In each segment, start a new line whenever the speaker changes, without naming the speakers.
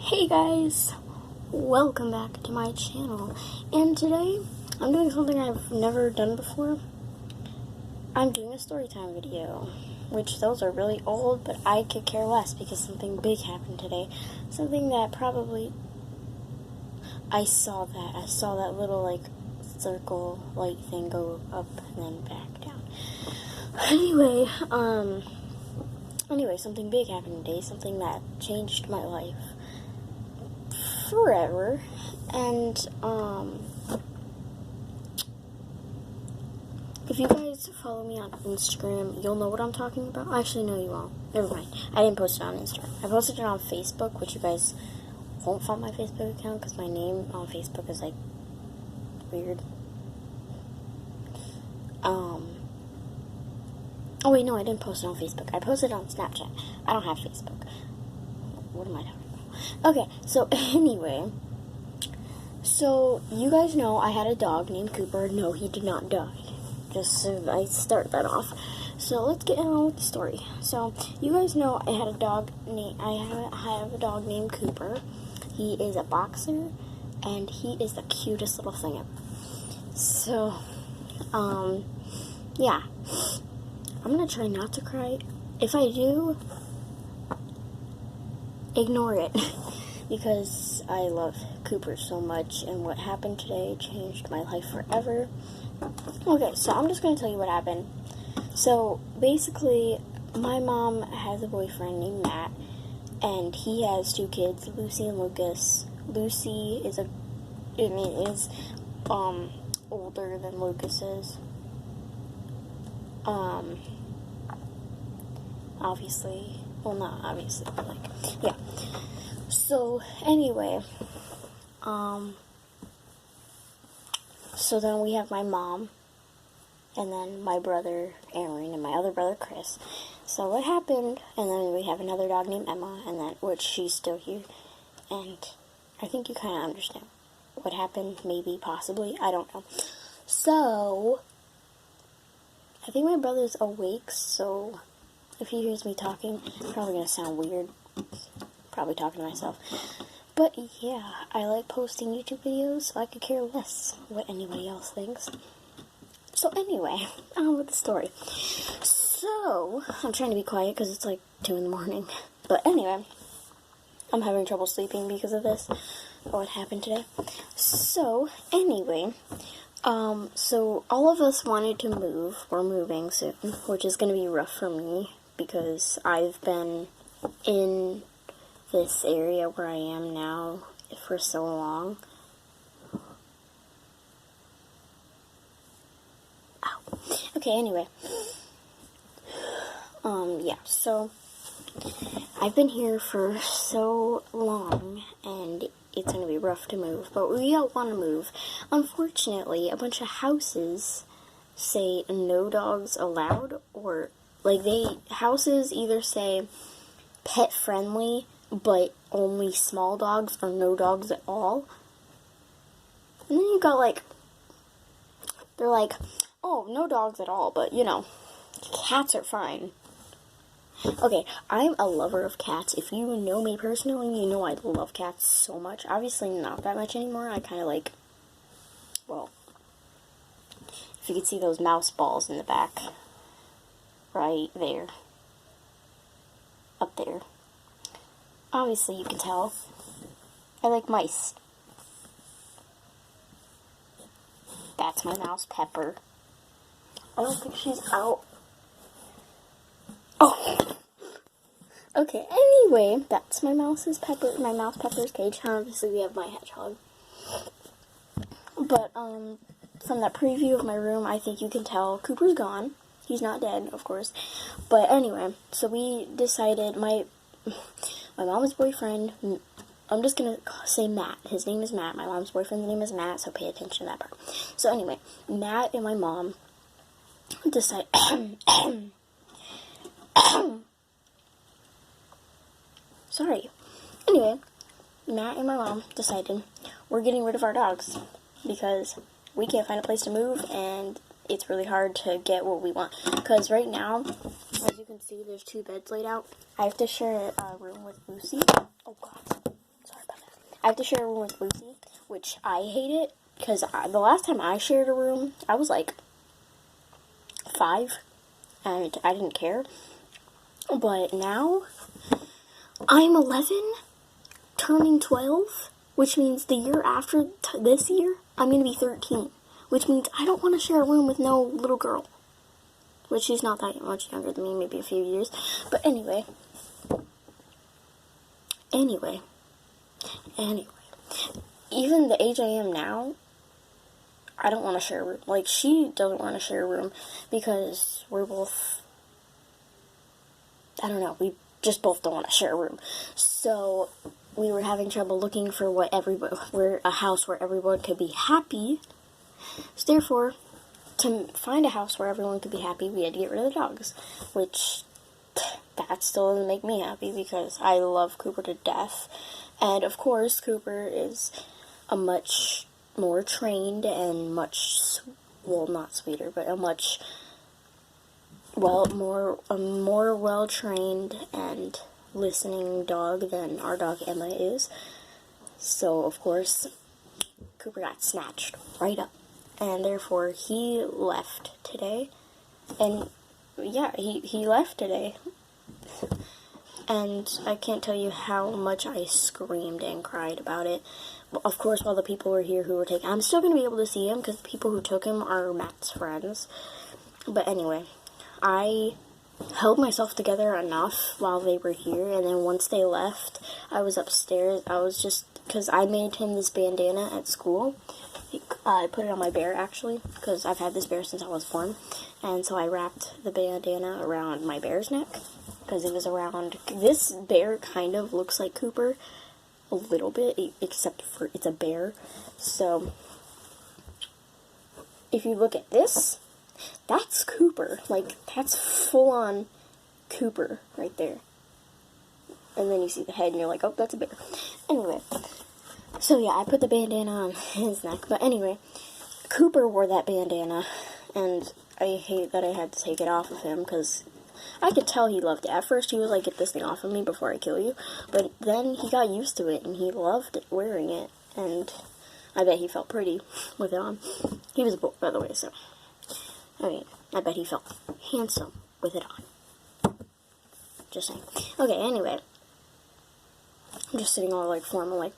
Hey guys, welcome back to my channel, and today I'm doing something I've never done before. I'm doing a story time video, which those are really old, but I could care less because something big happened today. Something that probably, I saw that little like circle light thing go up and then back down. Anyway, something big happened today, something that changed my life forever. And if you guys follow me on Instagram, you'll know what I'm talking about. Actually, no, you won't. Never mind. I didn't post it on Instagram. I posted it on Facebook, which you guys won't find my Facebook account because my name on Facebook is like weird. Oh wait, no, I didn't post it on Facebook. I posted it on Snapchat. I don't have Facebook. What am I talking about? Okay, so anyway, so you guys know I had a dog named Cooper. No, he did not die. Just so I start that off. So let's get on with the story. So you guys know I had a dog I have a dog named Cooper. He is a boxer, and he is the cutest little thing ever. So, yeah. I'm gonna try not to cry. If I do, ignore it. Because I love Cooper so much, and what happened today changed my life forever. Okay, so I'm just gonna tell you what happened. So, basically, my mom has a boyfriend named Matt, and he has two kids, Lucy and Lucas. Lucy is older than Lucas is. Obviously, well, not obviously, but like, yeah. So, anyway, so then we have my mom, and then my brother, Aaron, and my other brother, Chris. So what happened, and then we have another dog named Emma, and then, which she's still here, and I think you kind of understand what happened, maybe, possibly, I don't know. So, I think my brother's awake, so if he hears me talking, it's probably going to sound weird. Probably talking to myself. But yeah, I like posting YouTube videos, so I could care less what anybody else thinks. So anyway, on with the story. So, I'm trying to be quiet because it's like 2 in the morning. But anyway, I'm having trouble sleeping because of this. What happened today. So, anyway, so all of us wanted to move. We're moving soon, which is going to be rough for me because I've been in this area where I am now for so long. Ow. Okay, anyway. Yeah, so I've been here for so long, and it's going to be rough to move, but we don't want to move. Unfortunately, a bunch of houses say no dogs allowed, or, like, houses either say pet friendly, but only small dogs, or no dogs at all. And then you got, like, they're like, oh, no dogs at all, but, you know, cats are fine. Okay, I'm a lover of cats. If you know me personally, you know I love cats so much. Obviously not that much anymore. I kind of like, well, if you could see those mouse balls in the back, right there, up there. Obviously you can tell. I like mice. That's my mouse, Pepper. I don't think she's out. Oh! Okay, anyway, that's my mouse Pepper's cage. Obviously, we have my hedgehog. But, from that preview of my room, I think you can tell Cooper's gone. He's not dead, of course. But anyway, so we decided, my mom's boyfriend, I'm just gonna say Matt. His name is Matt. My mom's boyfriend's name is Matt, so pay attention to that part. So anyway, Matt and my mom decided... Sorry. Anyway, Matt and my mom decided we're getting rid of our dogs because we can't find a place to move, and it's really hard to get what we want. Because right now, as you can see, there's 2 beds laid out. I have to share a room with Lucy. Oh, God. Sorry. I have to share a room with Lucy, which I hate it, because the last time I shared a room, I was like 5, and I didn't care. But now, I'm 11, turning 12, which means the year after this year, I'm going to be 13, which means I don't want to share a room with no little girl, which she's not that much younger than me, maybe a few years. But anyway, even the age I am now, I don't want to share a room. Like, she doesn't want to share a room because we're both, I don't know, we just both don't want to share a room. So we were having trouble looking for a house where everyone could be happy. So therefore, to find a house where everyone could be happy, we had to get rid of the dogs, which that still doesn't make me happy because I love Cooper to death. And of course, Cooper is a much more trained and much, well, not sweeter, but a more well-trained and listening dog than our dog Emma is. So, of course, Cooper got snatched right up. And therefore, he left today. And, yeah, he left today. And I can't tell you how much I screamed and cried about it. Of course, while the people were here who were taking... I'm still going to be able to see him because the people who took him are Matt's friends. But anyway, I held myself together enough while they were here. And then once they left, I was upstairs. I was just... Because I made him this bandana at school. I put it on my bear, actually, because I've had this bear since I was born. And so I wrapped the bandana around my bear's neck. Because it was around... This bear kind of looks like Cooper a little bit, except for it's a bear. So, if you look at this, that's Cooper. Like, that's full-on Cooper right there. And then you see the head and you're like, oh, that's a bear. Anyway, so yeah, I put the bandana on his neck. But anyway, Cooper wore that bandana, and I hate that I had to take it off of him, because I could tell he loved it. At first, he was like, get this thing off of me before I kill you. But then he got used to it, and he loved wearing it. And I bet he felt pretty with it on. He was a boy, by the way, so... I mean, I bet he felt handsome with it on. Just saying. Okay, anyway. I'm just sitting all, like, formal, like...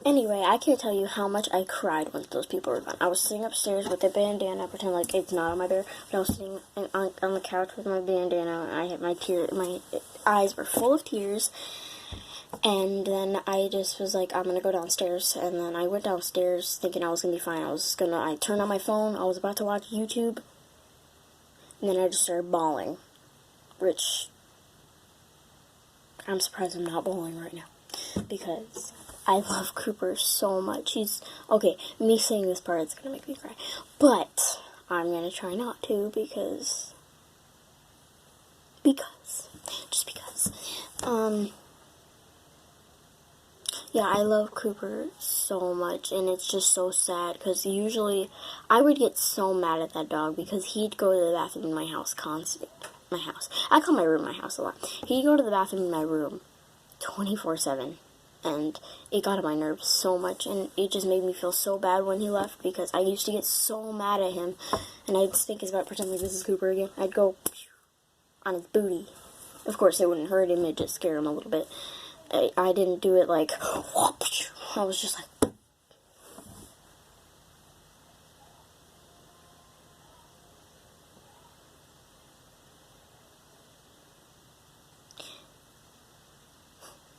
Anyway, I can't tell you how much I cried once those people were gone. I was sitting upstairs with the bandana, pretend like it's not on my bear, but I was sitting on the couch with my bandana, and I had my eyes were full of tears, and then I just was like, I'm gonna go downstairs, and then I went downstairs thinking I was gonna be fine. I turned on my phone, I was about to watch YouTube, and then I just started bawling, which, I'm surprised I'm not bawling right now, because I love Cooper so much. Okay, me saying this part is gonna make me cry. But I'm gonna try not to because. Yeah, I love Cooper so much, and it's just so sad because usually I would get so mad at that dog because he'd go to the bathroom in my house constantly. My house. I call my room my house a lot. He'd go to the bathroom in my room 24/7. And it got on my nerves so much, and it just made me feel so bad when he left, because I used to get so mad at him, and I'd think it's about pretending like this is Cooper again. I'd go on his booty. Of course, it wouldn't hurt him, it'd just scare him a little bit. I didn't do it like, I was just like,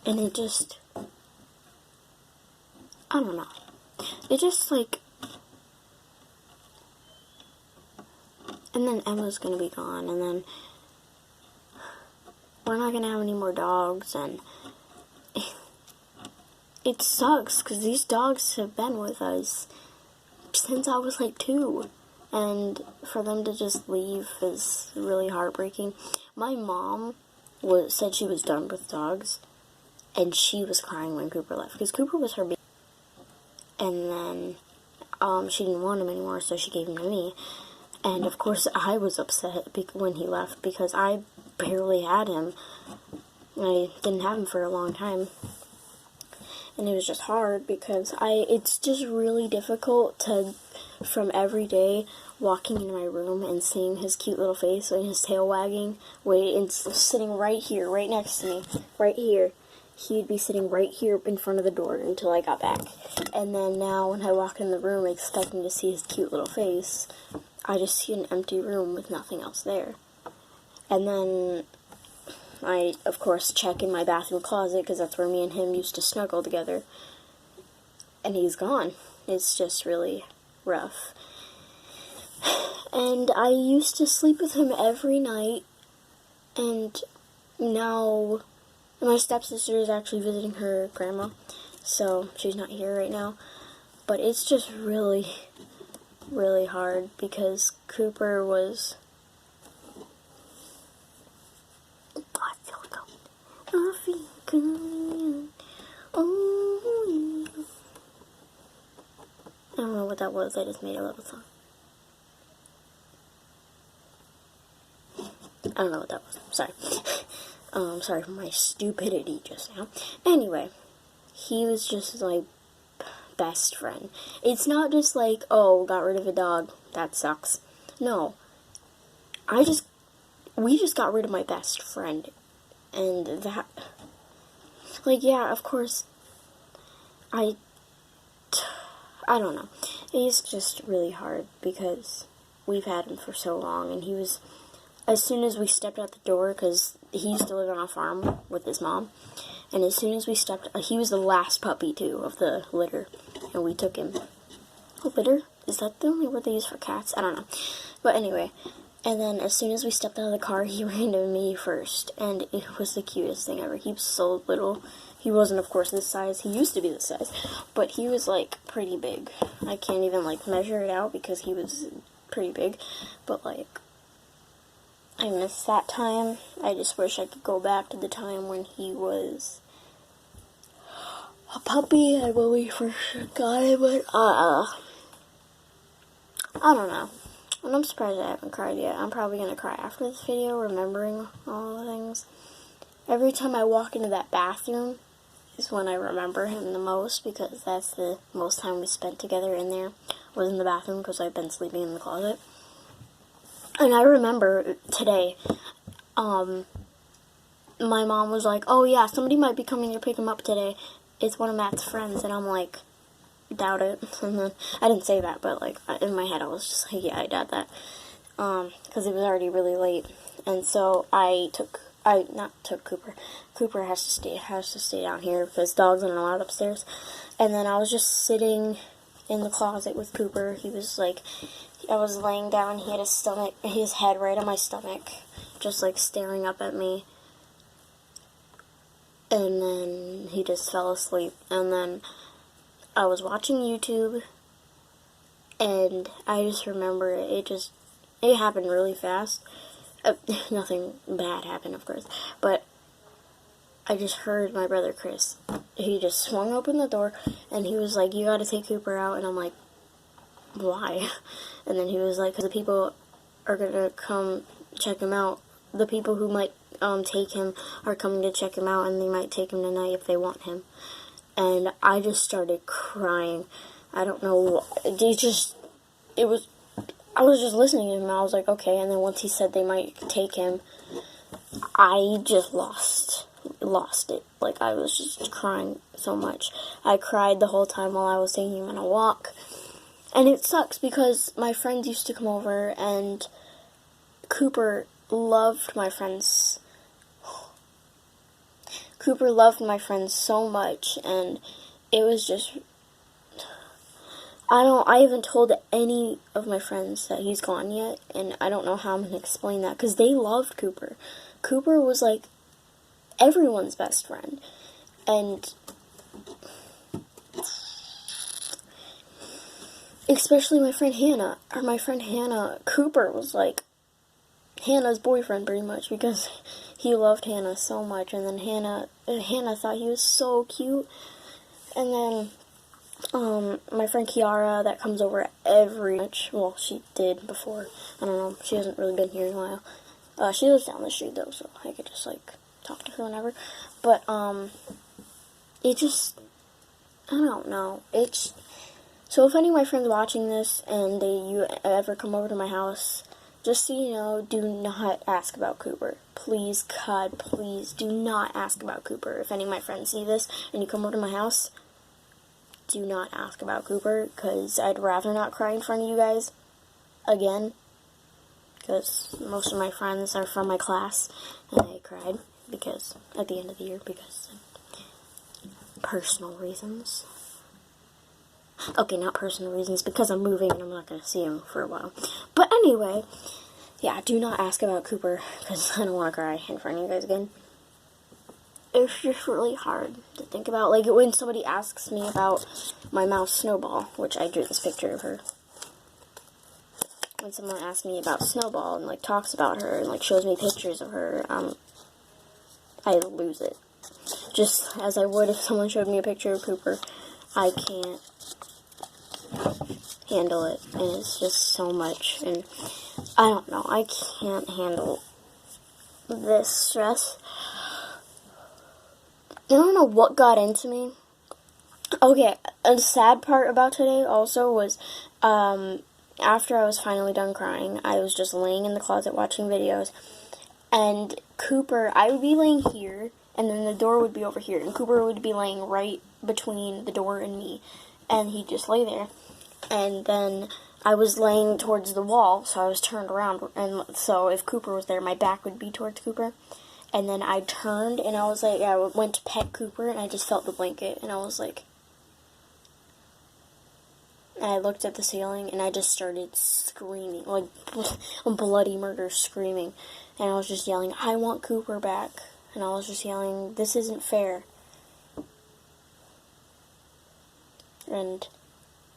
and it just, I don't know. It just, like... And then Emma's gonna be gone, and then... We're not gonna have any more dogs, and... It sucks, because these dogs have been with us since I was, like, 2. And for them to just leave is really heartbreaking. My mom said she was done with dogs, and she was crying when Cooper left, because Cooper was her baby. And then, she didn't want him anymore, so she gave him to me. And, of course, I was upset when he left, because I barely had him. I didn't have him for a long time. and it was just hard because it's just really difficult to, from every day, walking in my room and seeing his cute little face and his tail wagging, and sitting right here, right next to me, right here. He'd be sitting right here in front of the door until I got back. And then now when I walk in the room expecting to see his cute little face, I just see an empty room with nothing else there. And then I, of course, check in my bathroom closet because that's where me and him used to snuggle together. And he's gone. It's just really rough. And I used to sleep with him every night, and now my stepsister is actually visiting her grandma, so she's not here right now. But it's just really, really hard because Cooper was... I feel good. Oh, yeah. I don't know what that was, I just made a little song. I don't know what that was. Sorry. Sorry for my stupidity just now. Anyway, he was just my best friend. It's not just like, oh, got rid of a dog, that sucks. No. We just got rid of my best friend. And that, like, yeah, of course, I don't know. It's just really hard because we've had him for so long, and he was... As soon as we stepped out the door, because he used to live on a farm with his mom, and as soon as we stepped, he was the last puppy, too, of the litter, and we took him. Oh, litter? Is that the only word they use for cats? I don't know. But anyway, and then as soon as we stepped out of the car, he ran to me first, and it was the cutest thing ever. He was so little. He wasn't, of course, this size. He used to be this size, but he was, like, pretty big. I can't even, like, measure it out because he was pretty big, but, like... I miss that time. I just wish I could go back to the time when he was a puppy and when we first got him, but I don't know. And I'm surprised I haven't cried yet. I'm probably going to cry after this video, remembering all the things. Every time I walk into that bathroom is when I remember him the most, because that's the most time we spent together in there, was in the bathroom, because I've been sleeping in the closet. And I remember today, my mom was like, oh yeah, somebody might be coming to pick him up today. It's one of Matt's friends. And I'm like, doubt it. And then, I didn't say that, but like, in my head I was just like, yeah, I doubt that. Because it was already really late. And so I took Cooper. Cooper has to stay down here because dogs aren't allowed upstairs. And then I was just sitting in the closet with Cooper. He was like... I was laying down, he had his head right on my stomach, just like staring up at me, and then he just fell asleep, and then I was watching YouTube, and I just remember it happened really fast. Nothing bad happened, of course, but I just heard my brother Chris, he just swung open the door, and he was like, you gotta take Cooper out, and I'm like, why? And then he was like, because the people are going to come check him out. The people who might take him are coming to check him out, and they might take him tonight if they want him. And I just started crying. I don't know, I was just listening to him, and I was like, okay. And then once he said they might take him, I just lost it. Like, I was just crying so much. I cried the whole time while I was taking him on a walk. And it sucks because my friends used to come over, and Cooper loved my friends. Cooper loved my friends so much, and it was just... I haven't told any of my friends that he's gone yet, and I don't know how I'm going to explain that, because they loved Cooper. Cooper was, like, everyone's best friend. And... especially my friend Hannah, Cooper was like Hannah's boyfriend pretty much, because he loved Hannah so much, and then Hannah thought he was so cute. And then my friend Kiara, that comes over well, she did before, I don't know, she hasn't really been here in a while. She lives down the street though, so I could just like talk to her whenever. But it just, I don't know. So if any of my friends watching this and you ever come over to my house, just so you know, do not ask about Cooper. Please, God, please, do not ask about Cooper. If any of my friends see this and you come over to my house, do not ask about Cooper, because I'd rather not cry in front of you guys again, because most of my friends are from my class, and they cried because at the end of the year because of personal reasons. Okay, not personal reasons, because I'm moving and I'm not going to see him for a while. But anyway, yeah, do not ask about Cooper, because I don't want to cry in front of you guys again. It's just really hard to think about. Like, when somebody asks me about my mouse Snowball, which I drew this picture of her. When someone asks me about Snowball and, like, talks about her and, like, shows me pictures of her, I lose it. Just as I would if someone showed me a picture of Cooper. I can't handle it, and it's just so much, and I don't know, I can't handle this stress. I don't know what got into me. Okay, a sad part about today also was, after I was finally done crying, I was just laying in the closet watching videos, and Cooper, I would be laying here, and then the door would be over here, and Cooper would be laying right between the door and me, and he'd just lay there, and then I was laying towards the wall, so I was turned around, and so if Cooper was there, my back would be towards Cooper. And then I turned, and I was like, I went to pet Cooper, and I just felt the blanket, and I was like, and I looked at the ceiling, and I just started screaming, like, bloody murder screaming, and I was just yelling, I want Cooper back, and I was just yelling, this isn't fair, and,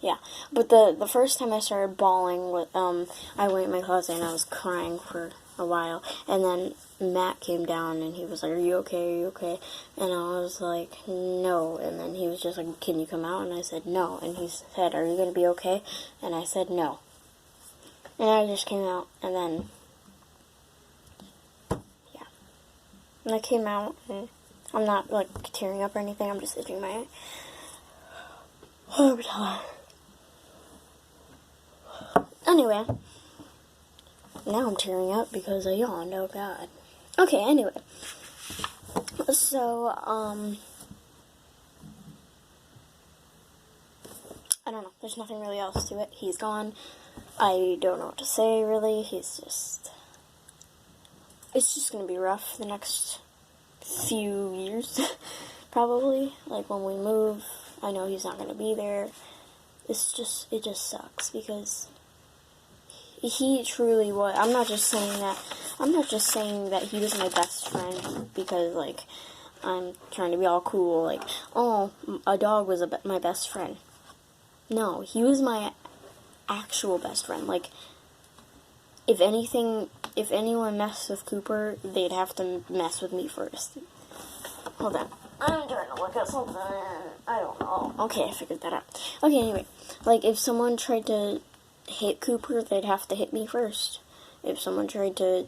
yeah, but the first time I started bawling, I went in my closet, and I was crying for a while, and then Matt came down, and he was like, are you okay, are you okay, and I was like, no, and then he was just like, can you come out, and I said, no, and he said, are you going to be okay, and I said, no, and I just came out, and then, yeah, and I came out, and I'm not, like, tearing up or anything, I'm just itching my, I'm tired. Anyway, now I'm tearing up because I yawned, oh god. Okay, anyway, so, I don't know, there's nothing really else to it. He's gone. I don't know what to say, really. It's just gonna be rough the next few years, probably. Like, when we move, I know he's not gonna be there. It just sucks, because he truly was. I'm not just saying that he was my best friend because, like, I'm trying to be all cool, like, oh, a dog was my best friend. No, he was my actual best friend. Like, if anyone messed with Cooper, they'd have to mess with me first. Hold on. I'm trying to look at something. I don't know. Okay, I figured that out. Okay, anyway. Like, if someone tried to hit Cooper, they'd have to hit me first. If someone tried to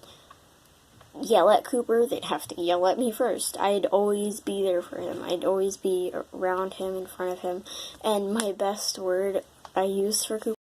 yell at Cooper, they'd have to yell at me first. I'd always be there for him. I'd always be around him, in front of him. And my best word I use for Cooper